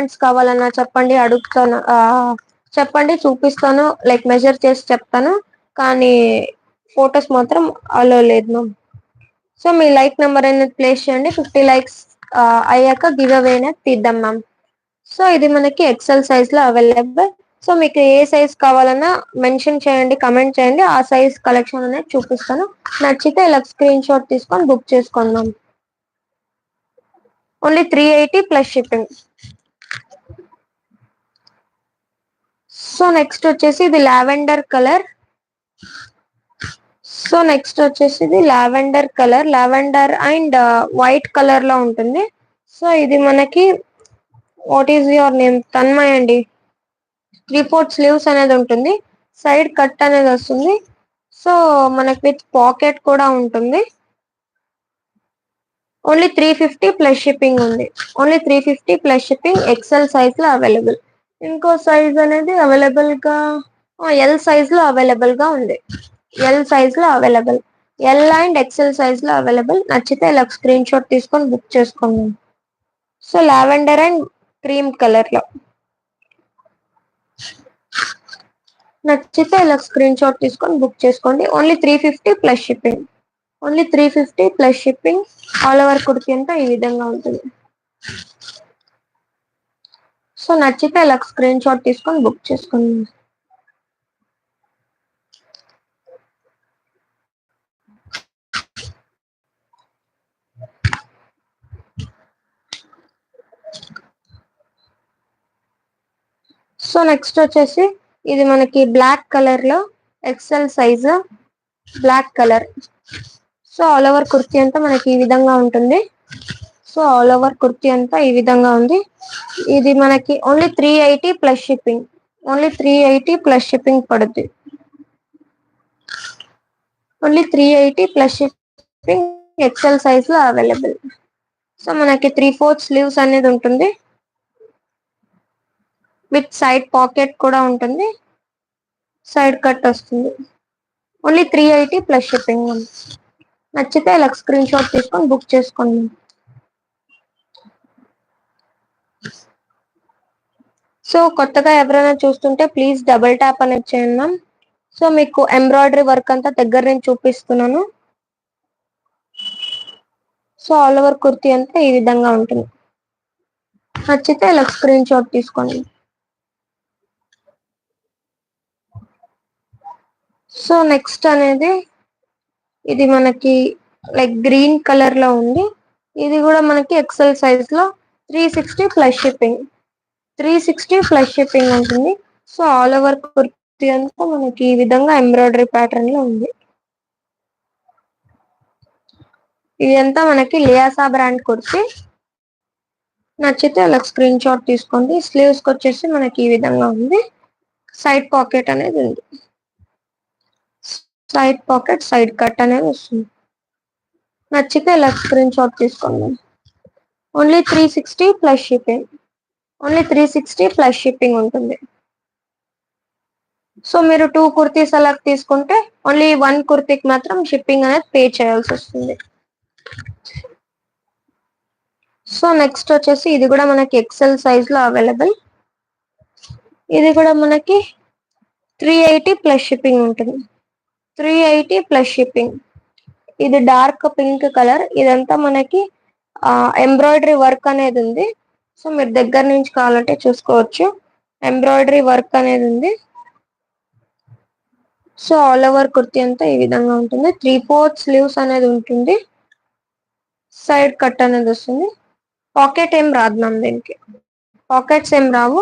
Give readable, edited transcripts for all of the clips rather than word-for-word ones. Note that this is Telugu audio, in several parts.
మెజర్మెంట్స్ కావాలన్నా చెప్పండి, అడుగుతాను. చెప్పండి, చూపిస్తాను, లైక్ మెజర్ చేసి చెప్తాను. కానీ ఫొటోస్ మాత్రం అలో లేదు మ్యామ్. సో మీ లైక్ నెంబర్ అనేది ప్లేస్ చేయండి. 50 లైక్స్ అయ్యాక గివ్ అవే అనేది తీద్దాం మ్యామ్. సో ఇది మనకి ఎక్సెల్ సైజ్ లో అవైలబుల్. సో మీకు ఏ సైజ్ కావాలన్నా మెన్షన్ చేయండి, కమెంట్ చేయండి, ఆ సైజ్ కలెక్షన్ అనేది చూపిస్తాను. నచ్చితే ఇలా స్క్రీన్ షాట్ తీసుకొని బుక్ చేసుకోండి ma'am. Only 380 plus shipping. So next వచ్చేసి ఇది లావెండర్ కలర్. సో నెక్స్ట్ వచ్చేసి ఇది lavender colour, lavender and white colour లో ఉంటుంది. సో ఇది మనకి what is your name, Tanmay అండి. 3/4 స్లీవ్స్ అనేది ఉంటుంది, సైడ్ కట్ అనేది వస్తుంది. సో మనకి విత్ పాకెట్ కూడా ఉంటుంది. ఓన్లీ 350 ప్లస్ షిప్పింగ్ ఉంది. Only 350 plus shipping. XL size లో అవైలబుల్. ఇంకో సైజ్ అనేది అవైలబుల్ గా ఎల్ సైజ్ లో అవైలబుల్ గా ఉంది. ఎల్ సైజ్ లో available, L and XL size లో అవైలబుల్. నచ్చితే ఇలా స్క్రీన్ షాట్ తీసుకొని బుక్ చేసుకోండి. So lavender and cream colour లో నచ్చితే ఇలా స్క్రీన్ షాట్ తీసుకొని బుక్ చేసుకోండి. Only 350 plus shipping. Only 350 plus shipping. All over kurti అంతా ఈ విధంగా ఉంటుంది. సో నచ్చితే ఇలా స్క్రీన్ షాట్ తీసుకొని బుక్ చేసుకోండి. సో నెక్స్ట్ వచ్చేసి ఇది మనకి బ్లాక్ కలర్ లో XL size, black colour. So all over kurti అంతా మనకి ఈ విధంగా ఉంటుంది. సో ఆల్ ఓవర్ కుర్తీ అంతా ఈ విధంగా ఉంది. ఇది మనకి only 380 plus shipping. Only 380 plus shipping పడుతుంది. Only 380 plus shipping. XL size లో అవైలబుల్. సో మనకి 3/4 స్లీవ్స్ అనేది ఉంటుంది, విత్ సైడ్ పాకెట్ కూడా ఉంటుంది, సైడ్ కట్ వస్తుంది. Only 380 plus shipping. నచ్చితే ఇలా స్క్రీన్ షాట్ తీసుకొని బుక్ చేసుకోండి. సో కొత్తగా ఎవరైనా చూస్తుంటే ప్లీజ్ డబుల్ ట్యాప్ అనేది చేయండి మ్యామ్. సో మీకు ఎంబ్రాయిడరీ వర్క్ అంతా దగ్గర నుంచి చూపిస్తున్నాను. సో ఆల్ ఓవర్ కుర్తీ అంతా ఈ విధంగా ఉంటుంది. నచ్చితే ఇలా స్క్రీన్ షాట్ తీసుకోండి. సో నెక్స్ట్ అనేది ఇది మనకి లైక్ గ్రీన్ కలర్ లో ఉంది. ఇది కూడా మనకి ఎక్సెల్ సైజ్ లో 360 ప్లస్ షిప్పింగ్. 360 ప్లస్ షిప్పింగ్ ఉంటుంది. సో ఆల్ ఓవర్ కుర్తీ అంతా మనకి ఈ విధంగా ఎంబ్రాయిడరీ ప్యాటర్న్ లో ఉంది. ఇదంతా మనకి లియాసా బ్రాండ్ కుర్తీ. నచ్చితే అలా స్క్రీన్ షాట్ తీసుకోండి. స్లీవ్స్ కి వచ్చేసి మనకి ఈ విధంగా ఉంది, సైడ్ పాకెట్ అనేది ఉంది, సైడ్ పాకెట్, సైడ్ కట్ అనేది వస్తుంది. నచ్చితే ఇలా స్క్రీన్ షాట్ తీసుకోండి. Only 360 plus shipping. Only 360 plus shipping ఉంటుంది. సో మీరు 2 కుర్తీస్ అలా తీసుకుంటే ఓన్లీ 1 కుర్తీకి మాత్రం షిప్పింగ్ అనేది పే చేయాల్సి వస్తుంది. సో నెక్స్ట్ వచ్చేసి ఇది కూడా మనకి ఎక్సెల్ సైజ్ లో అవైలబుల్. ఇది కూడా మనకి 380 ప్లస్ షిప్పింగ్ ఉంటుంది. 380 ప్లస్ షిప్పింగ్. ఇది డార్క్ పింక్ కలర్. ఇదంతా మనకి ఎంబ్రాయిడరీ వర్క్ అనేది ఉంది. సో మీరు దగ్గర నుంచి కావాలంటే చూసుకోవచ్చు, ఎంబ్రాయిడరీ వర్క్ అనేది ఉంది. సో ఆల్ ఓవర్ కుర్తీ అంతా ఈ విధంగా ఉంటుంది. 3/4 స్లీవ్స్ అనేది ఉంటుంది, సైడ్ కట్ అనేది వస్తుంది. పాకెట్ ఏం రాదు మ్యామ్, దీనికి పాకెట్స్ ఏం రావు.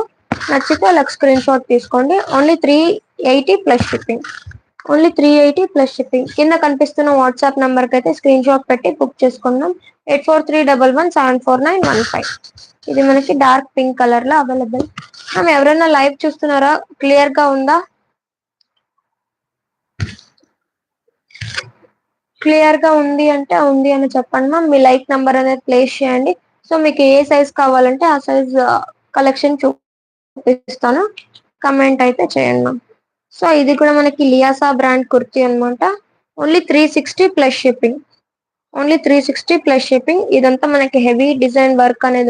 నచ్చితే అలా స్క్రీన్ షాట్ తీసుకోండి. Only 380 plus shipping. Only 380 plus shipping. కింద కనిపిస్తున్న వాట్సాప్ నెంబర్ కి అయితే స్క్రీన్ షాట్ పెట్టి బుక్ చేసుకుందాం. 8431174915. ఇది మనకి డార్క్ పింక్ కలర్ లో అవైలబుల్. మ్యామ్ ఎవరైనా లైవ్ చూస్తున్నారా? క్లియర్ గా ఉందా? క్లియర్ గా ఉంది అంటే ఉంది అని చెప్పండి మ్యామ్. మీ లైక్ నెంబర్ అనేది ప్లేస్ చేయండి. సో మీకు ఏ సైజ్ కావాలంటే ఆ సైజ్ కలెక్షన్ చూపిస్తాను. కమెంట్ అయితే చేయండి మ్యామ్. సో ఇది కూడా మనకి లియాసా బ్రాండ్ కుర్తీ అనమాట. Only 360 plus shipping. Only 360 plus shipping. ఇదంతా మనకి హెవీ డిజైన్ వర్క్ అనేది